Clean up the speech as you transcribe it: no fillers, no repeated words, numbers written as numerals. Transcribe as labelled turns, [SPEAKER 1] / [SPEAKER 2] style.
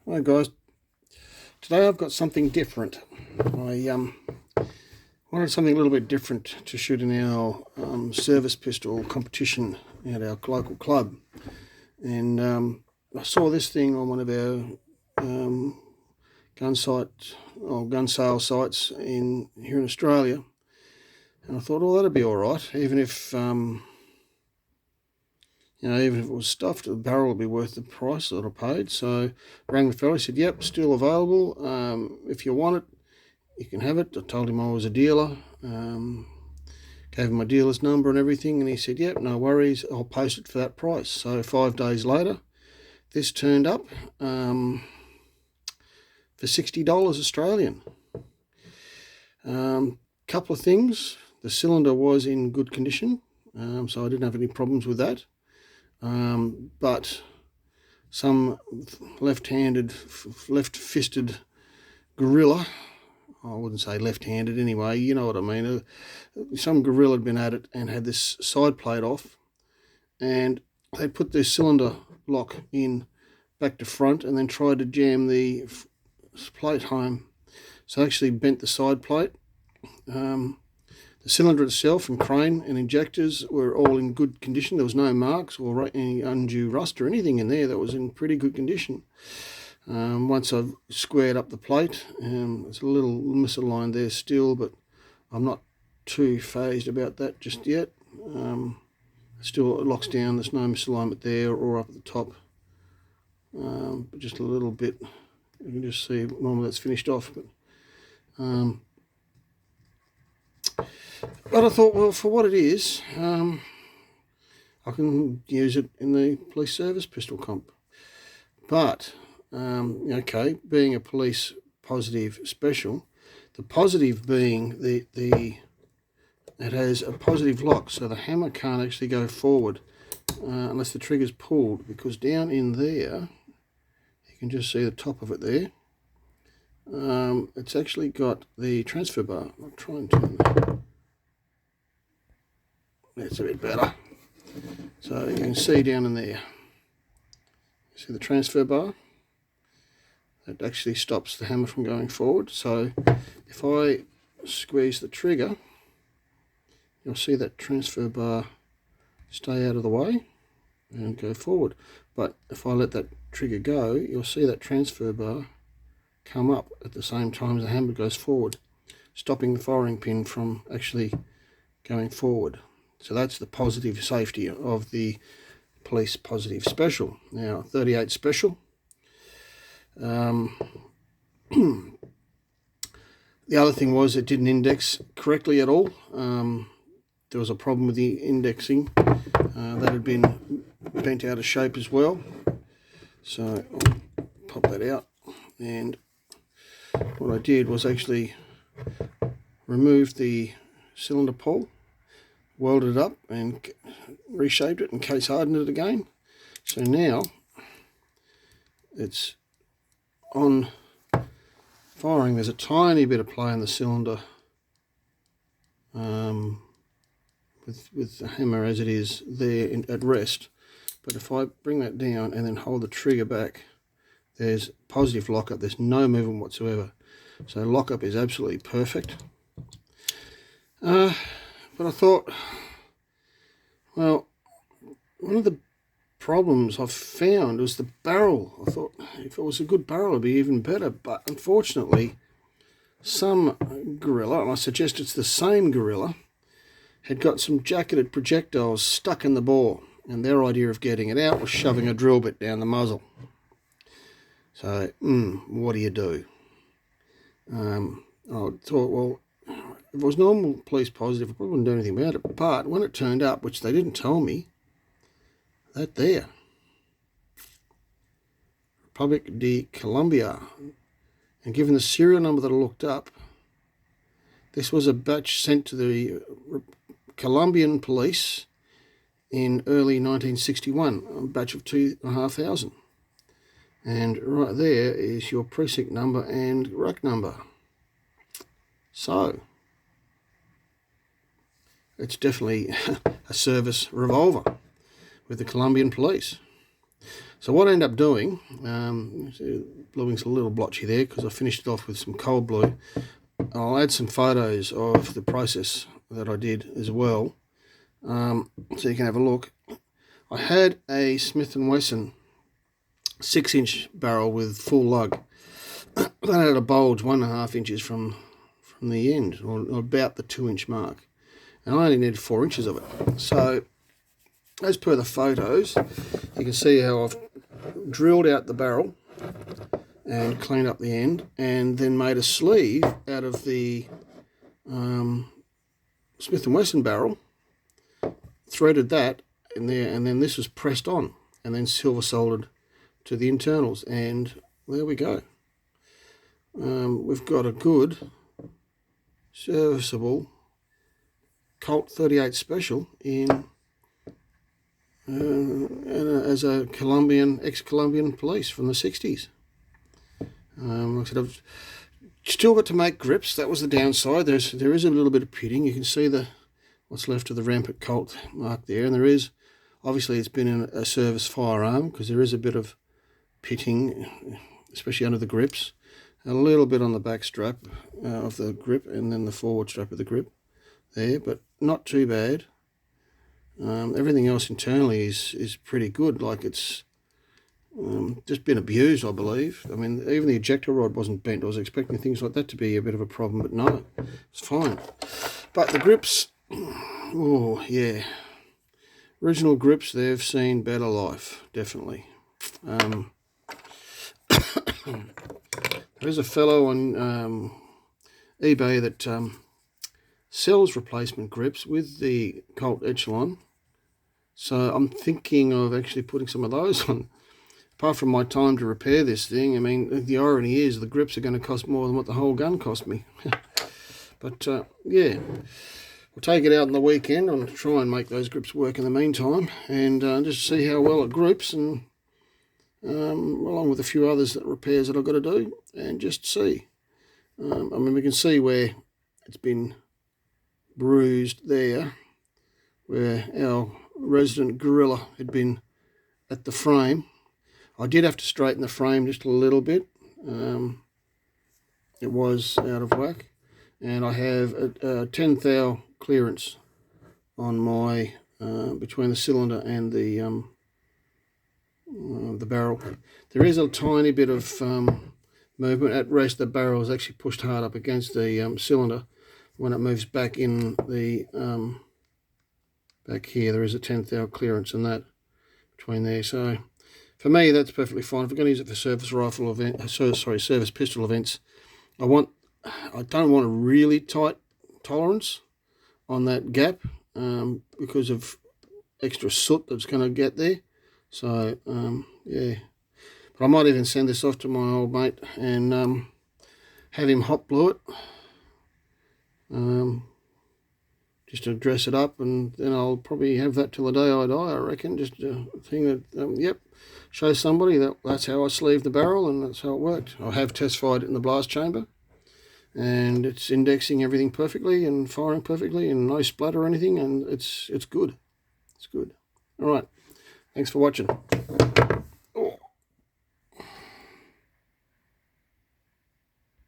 [SPEAKER 1] Hi guys, today I've got something different. I wanted something a little bit different to shoot in our service pistol competition at our local club, and I saw this thing on one of our gun sale sites here in Australia, and I thought, oh, that'd be all right, even if even if it was stuffed, the barrel would be worth the price that I paid. So I rang the fellow, he said, yep, still available. If you want it, you can have it. I told him I was a dealer, gave him my dealer's number and everything, and he said, yep, no worries, I'll post it for that price. So 5 days later, this turned up for $60 Australian. Couple of things. The cylinder was in good condition, so I didn't have any problems with that. But some left-fisted gorilla, I wouldn't say left-handed anyway, you know what I mean, some gorilla had been at it and had this side plate off, and they put their cylinder lock in back to front and then tried to jam the plate home, so they actually bent the side plate. The cylinder itself and crane and injectors were all in good condition. There was no marks or any undue rust or anything in there. That was in pretty good condition. Once I've squared up the plate, it's a little misaligned there still, but I'm not too phased about that just yet. Still it locks down, there's no misalignment there or up at the top, but just a little bit. You can just see normally that's finished off, but I thought, well, for what it is, I can use it in the police service pistol comp. But, okay, being a police positive special, the positive being it has a positive lock, so the hammer can't actually go forward unless the trigger's pulled, because down in there, you can just see the top of it there, it's actually got the transfer bar. I'll try and turn that. That's a bit better. So you can see down in there, see the transfer bar? That actually stops the hammer from going forward. So if I squeeze the trigger, you'll see that transfer bar stay out of the way and go forward. But if I let that trigger go, you'll see that transfer bar come up at the same time as the hammer goes forward, stopping the firing pin from actually going forward. So that's the positive safety of the police positive special. Now 38 special. The other thing was it didn't index correctly at all. There was a problem with the indexing that had been bent out of shape as well. So I'll pop that out, and what I did was actually remove the cylinder pole, welded it up and reshaped it and case hardened it again. So now it's on firing. There's a tiny bit of play in the cylinder with the hammer as it is there at rest, but if I bring that down and then hold the trigger back, there's positive lockup. There's no movement whatsoever, so lockup is absolutely perfect. But I thought, well, one of the problems I've found was the barrel. I thought if it was a good barrel it'd be even better, but unfortunately some gorilla, and I suggest it's the same gorilla, had got some jacketed projectiles stuck in the bore, and their idea of getting it out was shoving a drill bit down the muzzle. So, what do you do? I thought, well, if it was normal police positive, I probably wouldn't do anything about it. But when it turned up, which they didn't tell me, that there, Republic de Colombia, and given the serial number that I looked up, this was a batch sent to the Colombian police in early 1961, a batch of 2,500. And right there is your precinct number and rack number. So it's definitely a service revolver with the Colombian police. So what I end up doing, bluing's a little blotchy there because I finished it off with some cold blue. I'll add some photos of the process that I did as well, so you can have a look. I had a Smith & Wesson 6-inch barrel with full lug. That had a bulge 1.5 inches from the end, or about the 2-inch mark, and I only needed 4 inches of it. So as per the photos, you can see how I've drilled out the barrel and cleaned up the end, and then made a sleeve out of the Smith & Wesson barrel, threaded that in there, and then this was pressed on and then silver soldered to the internals, and there we go. We've got a good serviceable Colt 38 Special in as a ex-Colombian police from the 60s. Like I said, I've still got to make grips. That was the downside. There is a little bit of pitting. You can see what's left of the rampant Colt mark there, and there is, obviously it's been in a service firearm because there is a bit of pitting, especially under the grips, a little bit on the back strap of the grip, and then the forward strap of the grip there, but not too bad. Everything else internally is pretty good. Like, it's just been abused, I believe. I mean, even the ejector rod wasn't bent. I was expecting things like that to be a bit of a problem, but no, it's fine. But the grips, oh yeah, original grips, they've seen better life, definitely. There's a fellow on eBay that sells replacement grips with the Colt Echelon, so I'm thinking of actually putting some of those on. Apart from my time to repair this thing, I mean, the irony is the grips are going to cost more than what the whole gun cost me. But yeah, we'll take it out on the weekend and try and make those grips work in the meantime, and just see how well it groups, and along with a few others repairs that I've got to do, and just see. I mean, we can see where it's been bruised there, where our resident gorilla had been at the frame. I did have to straighten the frame just a little bit. It was out of whack, and I have a 10 thou clearance on my between the cylinder and the barrel. There is a tiny bit of movement. At rest, the barrel is actually pushed hard up against the cylinder. When it moves back in the back here, there is a 10 thou clearance in that between there. So for me, that's perfectly fine. If we're going to use it for service rifle event, service pistol events, I don't want a really tight tolerance on that gap because of extra soot that's going to get there. So yeah, but I might even send this off to my old mate and have him hot blue it, just to dress it up, and then I'll probably have that till the day I die, I reckon. Just a thing that yep, show somebody that's how I sleeved the barrel, and that's how it worked. I have test fired it in the blast chamber, and it's indexing everything perfectly and firing perfectly, and no splatter or anything, and it's good. It's good. All right, thanks for watching.